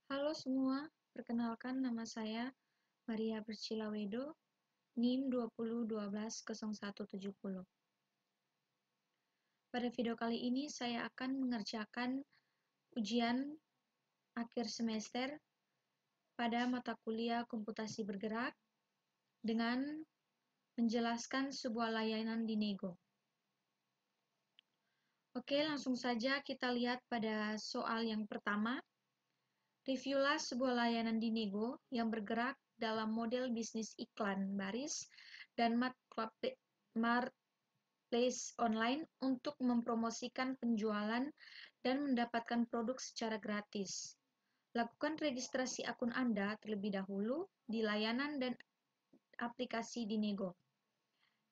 Halo semua, perkenalkan nama saya Maria Bercilawedo, NIM 20120170. Pada video kali ini saya akan mengerjakan ujian akhir semester pada mata kuliah komputasi bergerak dengan menjelaskan sebuah layanan di Nego. Oke, langsung saja kita lihat pada soal yang pertama. Reviewlah sebuah layanan di Nego yang bergerak dalam model bisnis iklan baris dan marketplace online untuk mempromosikan penjualan dan mendapatkan produk secara gratis. Lakukan registrasi akun Anda terlebih dahulu di layanan dan aplikasi di Nego.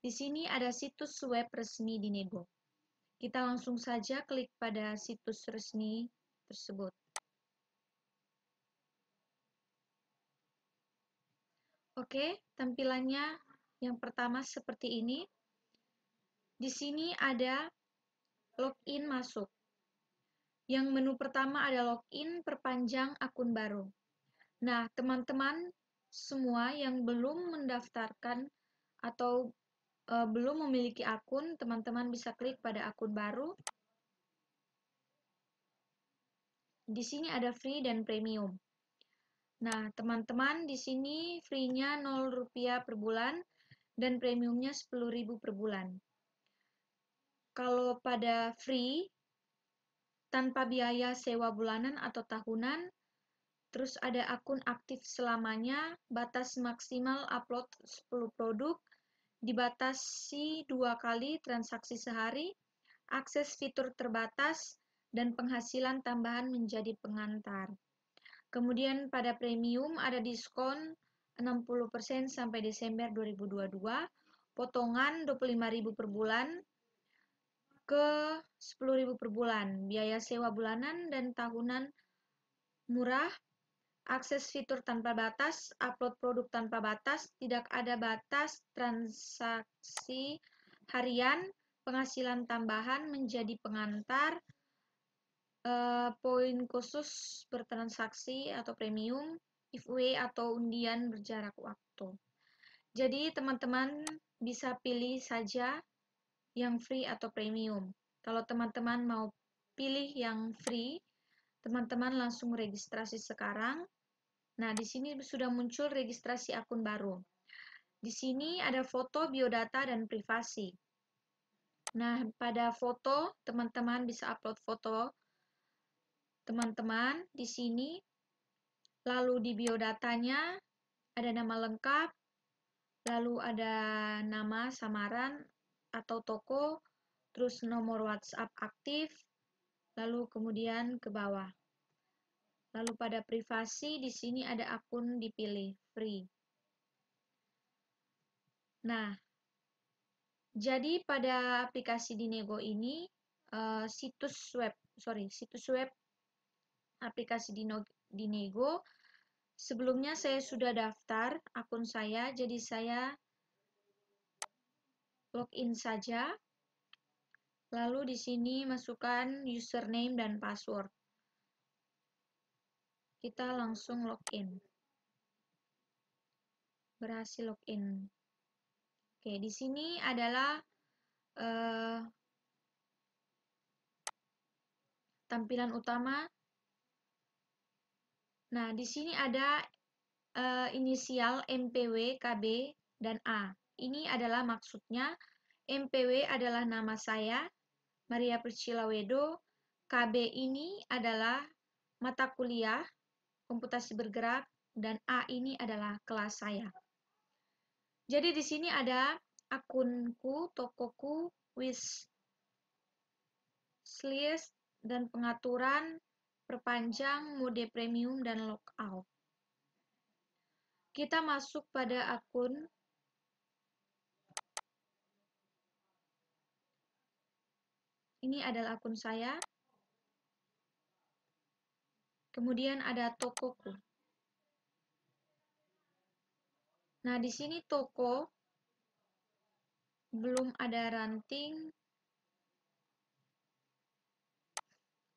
Di sini ada situs web resmi di Nego. Kita langsung saja klik pada situs resmi tersebut. Oke, tampilannya yang pertama seperti ini. Di sini ada login masuk. Yang menu pertama ada login perpanjang akun baru. Nah, teman-teman semua yang belum mendaftarkan atau belum memiliki akun, teman-teman bisa klik pada akun baru. Di sini ada free dan premium. Nah, teman-teman di sini free-nya Rp0 per bulan dan premiumnya Rp10.000 per bulan. Kalau pada free, tanpa biaya sewa bulanan atau tahunan, terus ada akun aktif selamanya, batas maksimal upload 10 produk, dibatasi 2 kali transaksi sehari, akses fitur terbatas, dan penghasilan tambahan menjadi pengantar. Kemudian pada premium ada diskon 60% sampai Desember 2022, potongan Rp25.000 per bulan ke Rp10.000 per bulan, biaya sewa bulanan dan tahunan murah, akses fitur tanpa batas, upload produk tanpa batas, tidak ada batas transaksi harian, penghasilan tambahan menjadi pengantar, poin khusus bertransaksi atau premium, giveaway atau undian berjarak waktu. Jadi teman-teman bisa pilih saja yang free atau premium. Kalau teman-teman mau pilih yang free, teman-teman langsung registrasi sekarang. Nah, di sini sudah muncul registrasi akun baru. Di sini ada foto, biodata, dan privasi. Nah, pada foto, teman-teman bisa upload foto teman-teman di sini. Lalu di biodatanya ada nama lengkap, lalu ada nama samaran atau toko, terus nomor WhatsApp aktif, lalu kemudian ke bawah. Lalu pada privasi di sini ada akun dipilih, free. Nah, jadi pada aplikasi di Nego ini situs web aplikasi di Nego. Sebelumnya saya sudah daftar akun saya, jadi saya login saja. Lalu di sini masukkan username dan password. Kita langsung login. Berhasil login. Oke, di sini adalah tampilan utama. Nah, di sini ada inisial MPW, KB, dan A. Ini adalah maksudnya. MPW adalah nama saya, Maria Bercilawedo. KB ini adalah mata kuliah komputasi bergerak, dan A ini adalah kelas saya. Jadi di sini ada akunku, tokoku, wishlist, dan pengaturan, perpanjang, mode premium, dan logout. Kita masuk pada akun. Ini adalah akun saya. Kemudian ada tokoku. Nah, di sini toko belum ada ranting.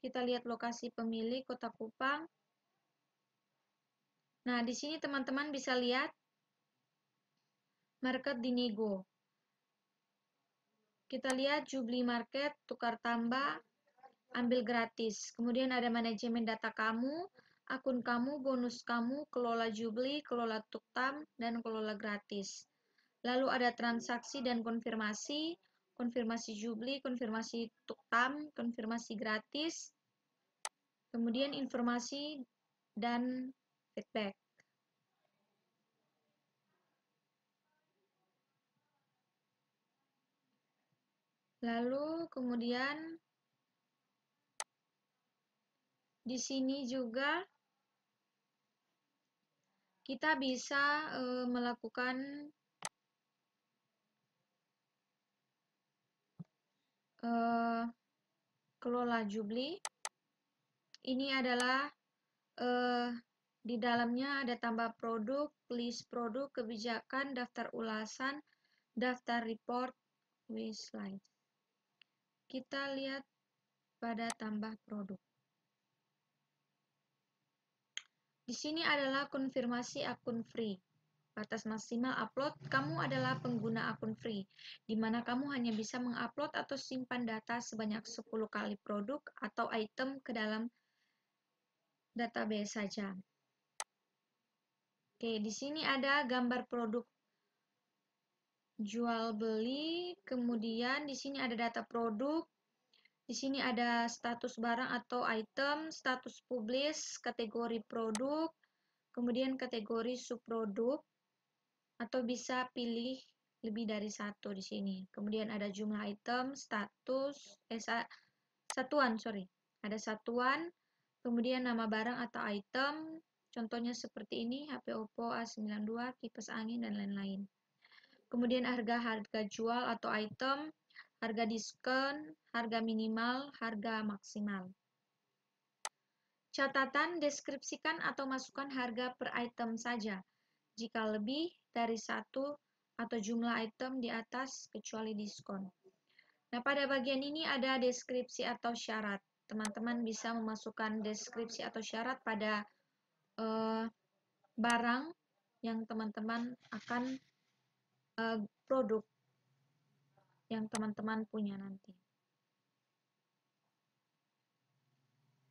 Kita lihat lokasi pemilik Kota Kupang. Nah, di sini teman-teman bisa lihat market di nego. Kita lihat Jubli Market, tukar tambah, ambil gratis. Kemudian ada manajemen data kamu, akun kamu, bonus kamu, kelola Jubli, kelola tuktam, dan kelola gratis. Lalu ada transaksi dan konfirmasi, konfirmasi Jubli, konfirmasi tuktam, konfirmasi gratis, kemudian informasi dan feedback. Lalu kemudian di sini juga kita bisa melakukan kelola Jubli. Ini adalah di dalamnya ada tambah produk, list produk, kebijakan, daftar ulasan, daftar report, wishlist. Kita lihat pada tambah produk. Di sini adalah konfirmasi akun free. Batas maksimal upload, kamu adalah pengguna akun free, di mana kamu hanya bisa mengupload atau simpan data sebanyak 10 kali produk atau item ke dalam database saja. Oke, di sini ada gambar produk jual beli, kemudian di sini ada data produk, di sini ada status barang atau item, status publish, kategori produk, kemudian kategori subproduk, atau bisa pilih lebih dari satu di sini. Kemudian ada jumlah item, status, satuan, ada satuan, kemudian nama barang atau item, contohnya seperti ini, HP Oppo A92, kipas angin, dan lain-lain. Kemudian harga jual atau item, harga diskon, harga minimal, harga maksimal. Catatan, deskripsikan atau masukkan harga per item saja. Jika lebih dari satu atau jumlah item di atas kecuali diskon. Nah, pada bagian ini ada deskripsi atau syarat. Teman-teman bisa memasukkan deskripsi atau syarat pada barang yang teman-teman akan produk yang teman-teman punya nanti.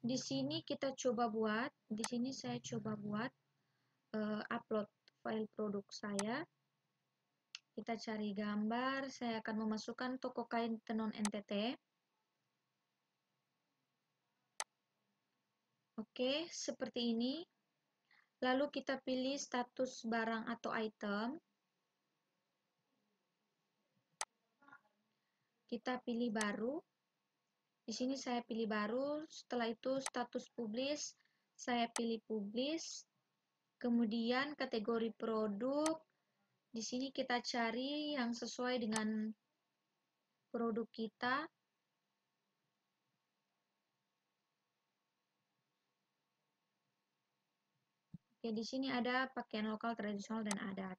Di sini kita coba buat, di sini saya coba buat upload file produk saya. Kita cari gambar, saya akan memasukkan toko kain tenun NTT. Oke, seperti ini. Lalu kita pilih status barang atau item. Kita pilih baru. Di sini saya pilih baru. Setelah itu status publish, saya pilih publish. Kemudian kategori produk. Di sini kita cari yang sesuai dengan produk kita. Oke, di sini ada pakaian lokal, tradisional, dan adat.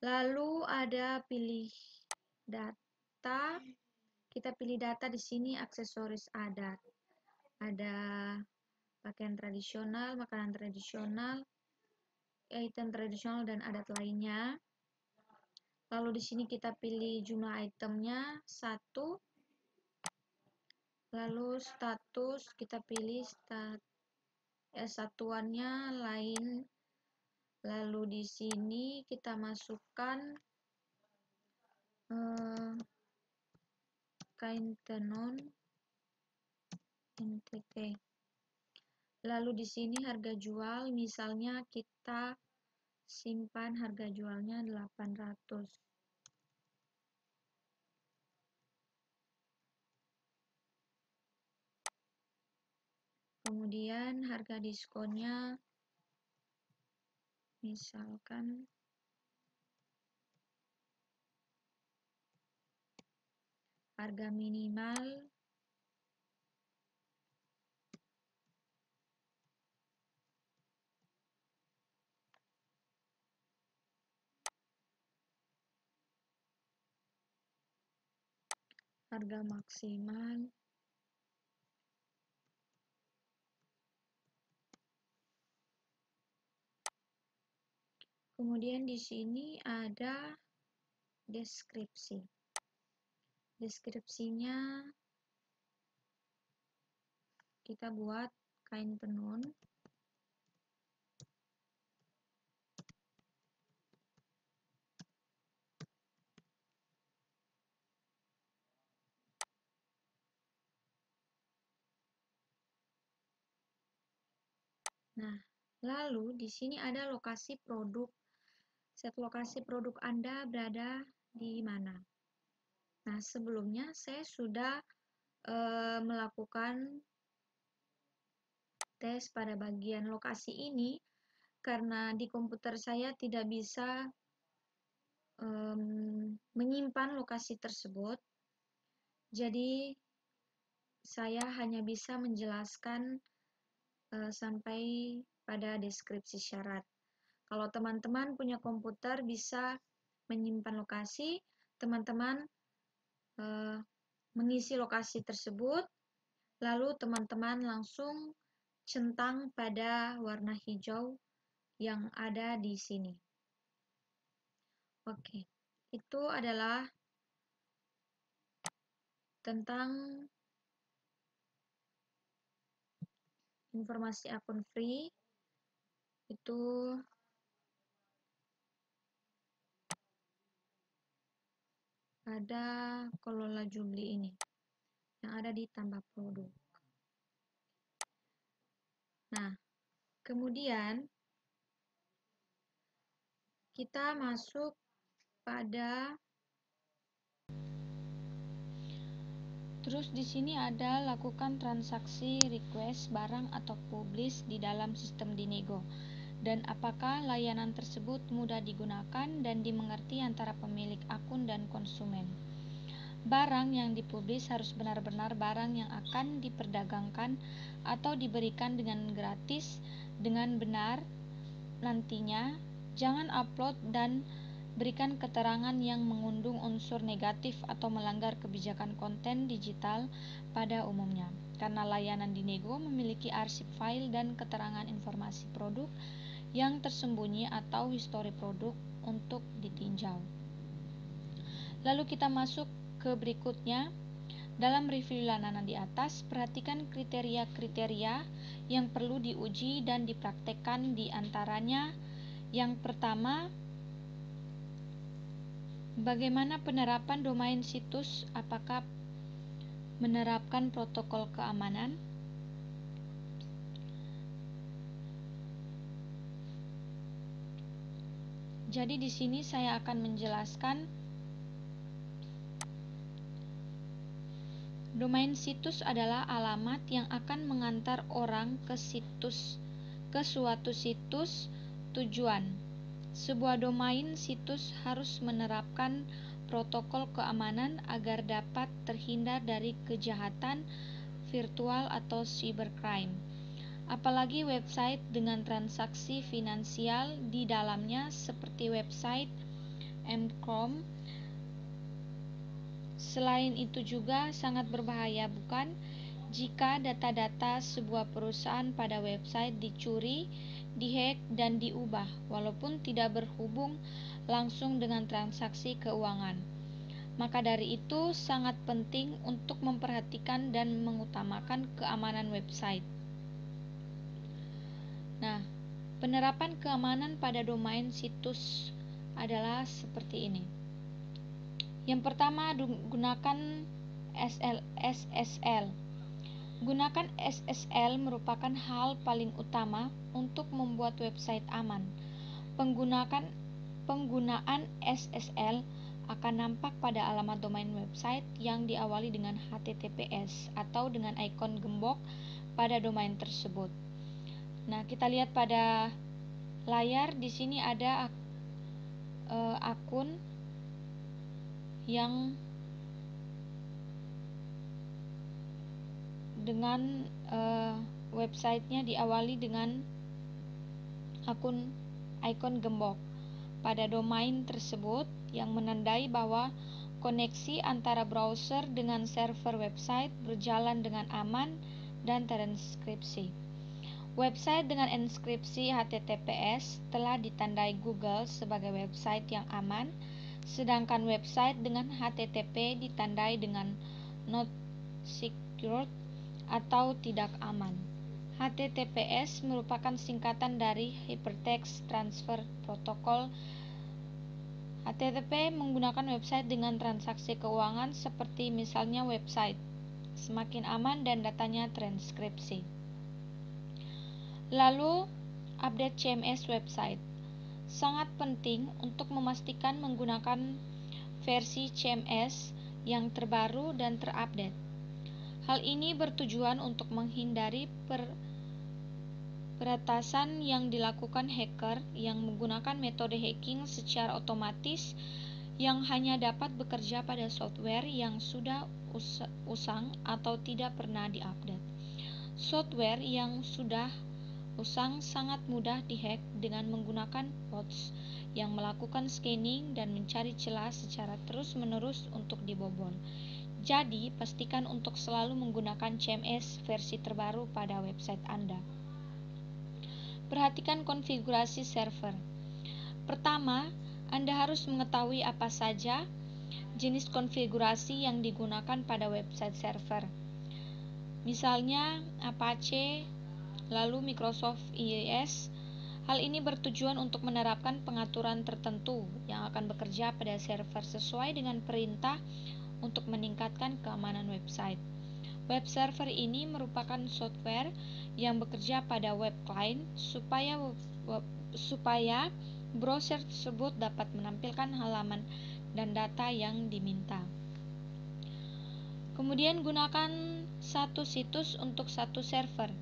Lalu ada pilih data. Kita pilih data di sini aksesoris adat. Ada pakaian tradisional, makanan tradisional, item tradisional, dan adat lainnya. Lalu di sini kita pilih jumlah itemnya 1. Lalu status kita pilih satuannya lain. Lalu di sini kita masukkan kain tenun NTT. Lalu di sini harga jual, misalnya kita simpan harga jualnya 800. Kemudian harga diskonnya misalkan harga minimal harga maksimal Kemudian di sini ada deskripsi. Deskripsinya kita buat kain tenun. Nah, lalu di sini ada lokasi produk. Set lokasi produk Anda berada di mana? Nah, sebelumnya saya sudah melakukan tes pada bagian lokasi ini karena di komputer saya tidak bisa menyimpan lokasi tersebut. Jadi saya hanya bisa menjelaskan sampai pada deskripsi syarat. Kalau teman-teman punya komputer bisa menyimpan lokasi, teman-teman mengisi lokasi tersebut, lalu teman-teman langsung centang pada warna hijau yang ada di sini. Oke, itu adalah tentang informasi akun free. Itu ada kelola Joomla ini yang ada di tambah produk. Nah, kemudian kita masuk pada terus di sini ada lakukan transaksi request barang atau publish di dalam sistem Dinego. Dan apakah layanan tersebut mudah digunakan dan dimengerti antara pemilik akun dan konsumen. Barang yang dipublish harus benar-benar barang yang akan diperdagangkan atau diberikan dengan gratis dengan benar nantinya. Jangan upload dan berikan keterangan yang mengandung unsur negatif atau melanggar kebijakan konten digital pada umumnya. Karena layanan Dinego memiliki arsip file dan keterangan informasi produk yang tersembunyi atau histori produk untuk ditinjau. Lalu kita masuk ke berikutnya. Dalam review layanan di atas, perhatikan kriteria-kriteria yang perlu diuji dan dipraktekkan di antaranya. Yang pertama, bagaimana penerapan domain situs? Apakah menerapkan protokol keamanan? Jadi di sini saya akan menjelaskan domain situs adalah alamat yang akan mengantar orang ke suatu situs tujuan. Sebuah domain situs harus menerapkan protokol keamanan agar dapat terhindar dari kejahatan virtual atau cybercrime. Apalagi website dengan transaksi finansial di dalamnya seperti website mcom. Selain itu juga sangat berbahaya, bukan? Jika data-data sebuah perusahaan pada website dicuri, dihack, dan diubah, walaupun tidak berhubung langsung dengan transaksi keuangan. Maka dari itu sangat penting untuk memperhatikan dan mengutamakan keamanan website. Nah, penerapan keamanan pada domain situs adalah seperti ini. Yang pertama, gunakan SSL. Gunakan SSL merupakan hal paling utama untuk membuat website aman. Penggunaan SSL akan nampak pada alamat domain website yang diawali dengan HTTPS atau dengan ikon gembok pada domain tersebut. Nah, kita lihat pada layar di sini ada akun yang dengan websitenya diawali dengan akun ikon gembok pada domain tersebut yang menandai bahwa koneksi antara browser dengan server website berjalan dengan aman dan terenkripsi. Website dengan inskripsi HTTPS telah ditandai Google sebagai website yang aman, sedangkan website dengan HTTP ditandai dengan not secure atau tidak aman. HTTPS merupakan singkatan dari Hypertext Transfer Protocol. HTTP menggunakan website dengan transaksi keuangan seperti misalnya website, semakin aman dan datanya transkripsi. Lalu, update CMS website. Sangat penting untuk memastikan menggunakan versi CMS yang terbaru dan terupdate. Hal ini bertujuan untuk menghindari peretasan yang dilakukan hacker yang menggunakan metode hacking secara otomatis yang hanya dapat bekerja pada software yang sudah usang atau tidak pernah diupdate. Software yang sudah usang sangat mudah dihack dengan menggunakan bots yang melakukan scanning dan mencari celah secara terus-menerus untuk dibobol. Jadi, pastikan untuk selalu menggunakan CMS versi terbaru pada website Anda. Perhatikan konfigurasi server. Pertama, Anda harus mengetahui apa saja jenis konfigurasi yang digunakan pada website server. Misalnya Apache, lalu Microsoft IIS. Hal ini bertujuan untuk menerapkan pengaturan tertentu yang akan bekerja pada server sesuai dengan perintah untuk meningkatkan keamanan website. Web server ini merupakan software yang bekerja pada web client supaya browser tersebut dapat menampilkan halaman dan data yang diminta. Kemudian gunakan satu situs untuk satu server.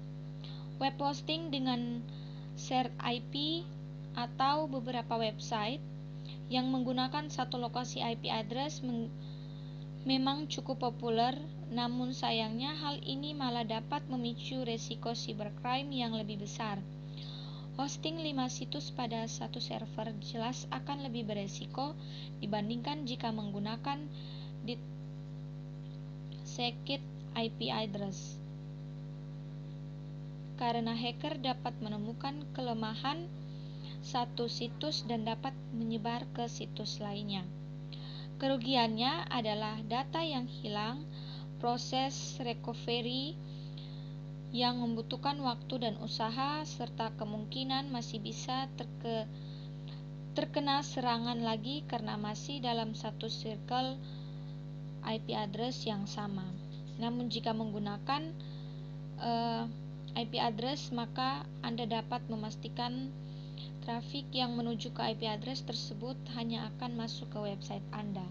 Web hosting dengan shared IP atau beberapa website yang menggunakan satu lokasi IP address memang cukup populer, namun sayangnya hal ini malah dapat memicu resiko cybercrime yang lebih besar. Hosting 5 situs pada satu server jelas akan lebih beresiko dibandingkan jika menggunakan disagged IP address, karena hacker dapat menemukan kelemahan satu situs dan dapat menyebar ke situs lainnya. Kerugiannya adalah data yang hilang, proses recovery yang membutuhkan waktu dan usaha, serta kemungkinan masih bisa terkena serangan lagi karena masih dalam satu circle IP address yang sama. Namun jika menggunakan IP address, maka Anda dapat memastikan trafik yang menuju ke IP address tersebut hanya akan masuk ke website Anda.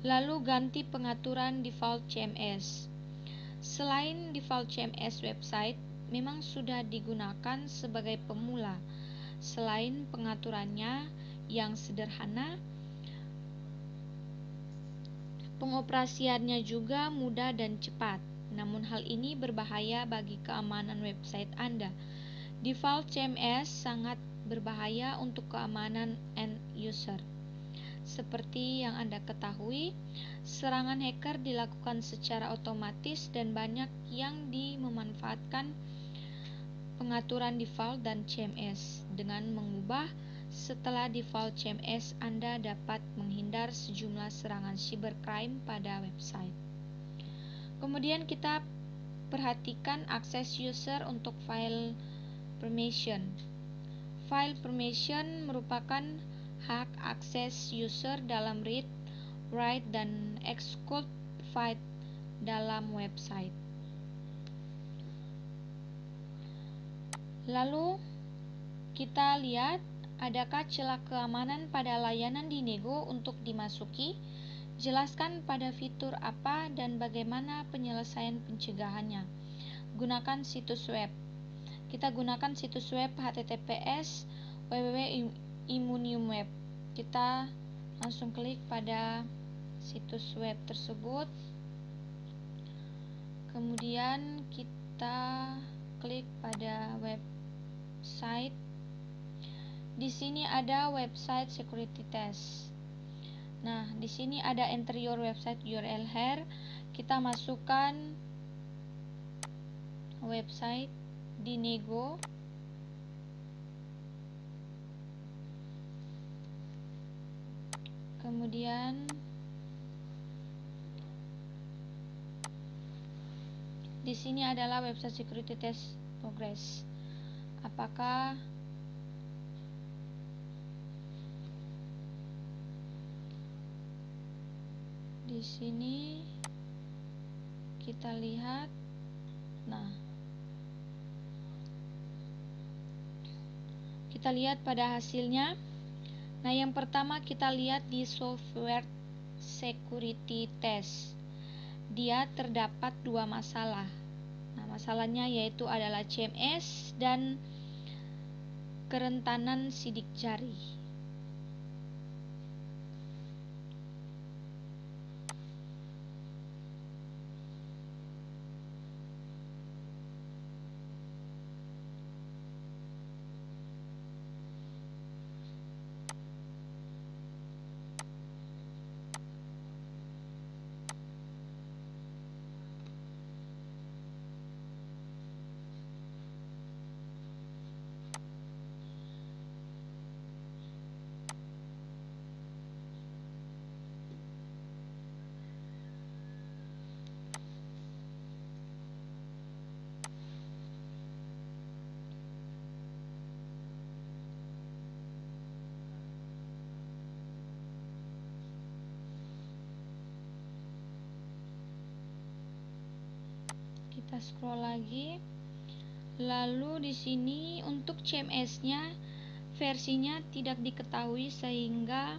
Lalu ganti pengaturan default CMS. Selain default CMS website memang sudah digunakan sebagai pemula. Selain pengaturannya yang sederhana, pengoperasiannya juga mudah dan cepat. Namun hal ini berbahaya bagi keamanan website Anda. Default CMS sangat berbahaya untuk keamanan end user. Seperti yang Anda ketahui, serangan hacker dilakukan secara otomatis dan banyak yang memanfaatkan pengaturan default dan CMS. Dengan mengubah setelah default CMS, Anda dapat menghindar sejumlah serangan cybercrime pada website. Kemudian kita perhatikan akses user untuk file permission. File permission merupakan hak akses user dalam read, write, dan execute file dalam website. Lalu kita lihat adakah celah keamanan pada layanan Dinego untuk dimasuki. Jelaskan pada fitur apa dan bagaimana penyelesaian pencegahannya. Gunakan situs web. Kita gunakan situs web HTTPS www.immuniumweb. Kita langsung klik pada situs web tersebut. Kemudian kita klik pada website. Di sini ada website security test. Nah, di sini ada enter your website URL here. Kita masukkan website Dinego. Kemudian di sini adalah website security test progress. Apakah di sini kita lihat, nah, kita lihat pada hasilnya. Nah, yang pertama kita lihat di software security test. Dia terdapat dua masalah. Nah, masalahnya yaitu adalah CMS dan kerentanan sidik jari. Kita scroll lagi. Lalu di sini untuk CMS-nya versinya tidak diketahui sehingga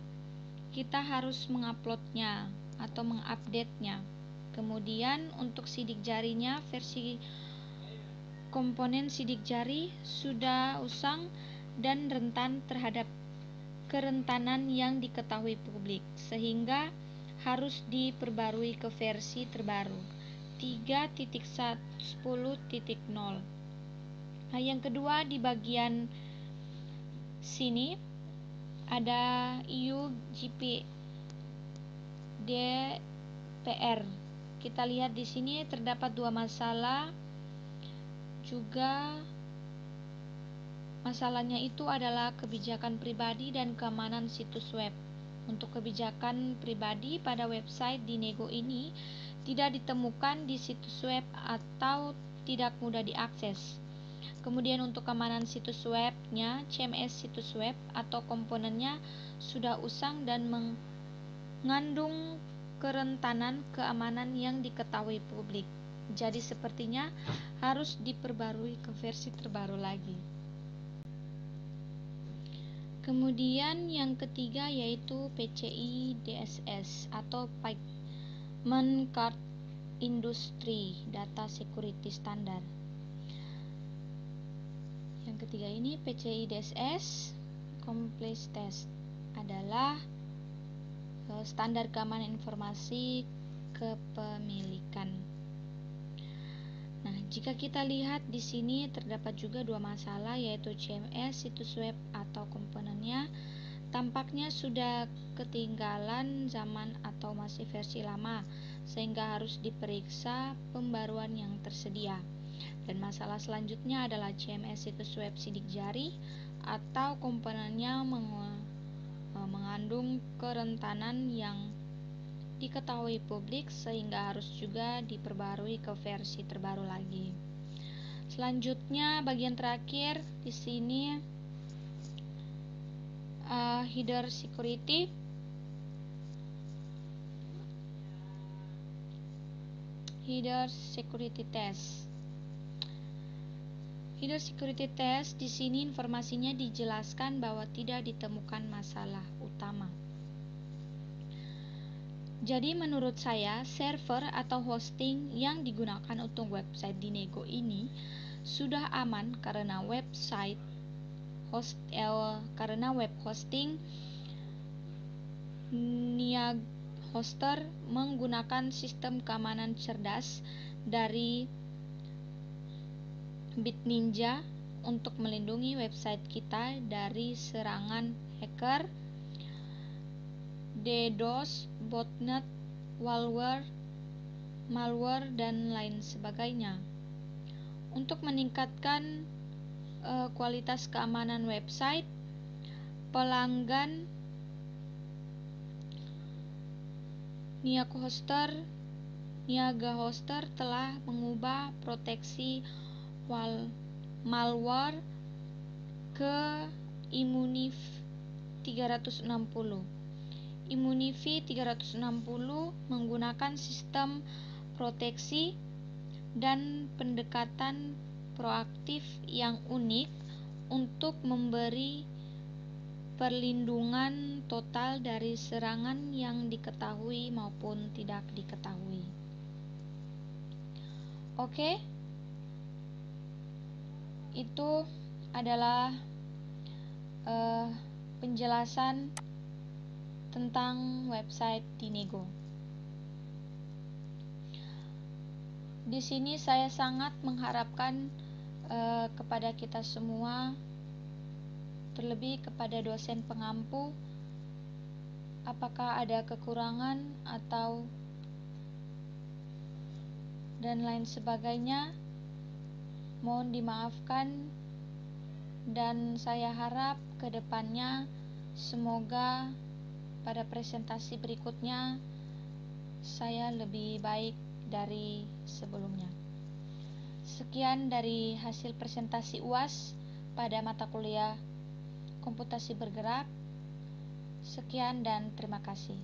kita harus menguploadnya atau mengupdate-nya. Kemudian untuk sidik jarinya, versi komponen sidik jari sudah usang dan rentan terhadap kerentanan yang diketahui publik, sehingga harus diperbarui ke versi terbaru 3.10.0. Nah, yang kedua di bagian sini ada EU GDPR. Kita lihat di sini terdapat dua masalah. Juga masalahnya itu adalah kebijakan pribadi dan keamanan situs web. Untuk kebijakan pribadi pada website Dinego ini tidak ditemukan di situs web atau tidak mudah diakses. Kemudian untuk keamanan situs webnya, CMS situs web atau komponennya sudah usang dan mengandung kerentanan keamanan yang diketahui publik. Jadi sepertinya harus diperbarui ke versi terbaru lagi. Kemudian yang ketiga yaitu PCI DSS atau Payment Card Industry Data Security Standard. Yang ketiga ini PCI DSS Compliance Test adalah standar keamanan informasi kepemilikan. Nah, jika kita lihat di sini terdapat juga dua masalah yaitu CMS situs web atau komponennya tampaknya sudah ketinggalan zaman atau masih versi lama sehingga harus diperiksa pembaruan yang tersedia. Dan masalah selanjutnya adalah CMS situs web sidik jari atau komponennya mengandung kerentanan yang diketahui publik sehingga harus juga diperbarui ke versi terbaru lagi. Selanjutnya bagian terakhir di sini header security. Header security test. Header security test di sini informasinya dijelaskan bahwa tidak ditemukan masalah utama. Jadi menurut saya, server atau hosting yang digunakan untuk website Dinego ini sudah aman karena web hosting Niag Hoster menggunakan sistem keamanan cerdas dari BitNinja untuk melindungi website kita dari serangan hacker, DDoS, botnet, malware, dan lain sebagainya. Untuk meningkatkan kualitas keamanan website, pelanggan Niaga Hoster telah mengubah proteksi malware ke Immuniv 360. Immuniv 360 menggunakan sistem proteksi dan pendekatan proaktif yang unik untuk memberi perlindungan total dari serangan yang diketahui maupun tidak diketahui. Oke, itu adalah penjelasan tentang website Dinego. Di sini saya sangat mengharapkan kepada kita semua, terlebih kepada dosen pengampu, apakah ada kekurangan atau dan lain sebagainya, mohon dimaafkan, dan saya harap ke depannya semoga pada presentasi berikutnya saya lebih baik dari sebelumnya. Sekian dari hasil presentasi UAS pada mata kuliah Komputasi Bergerak. Sekian dan terima kasih.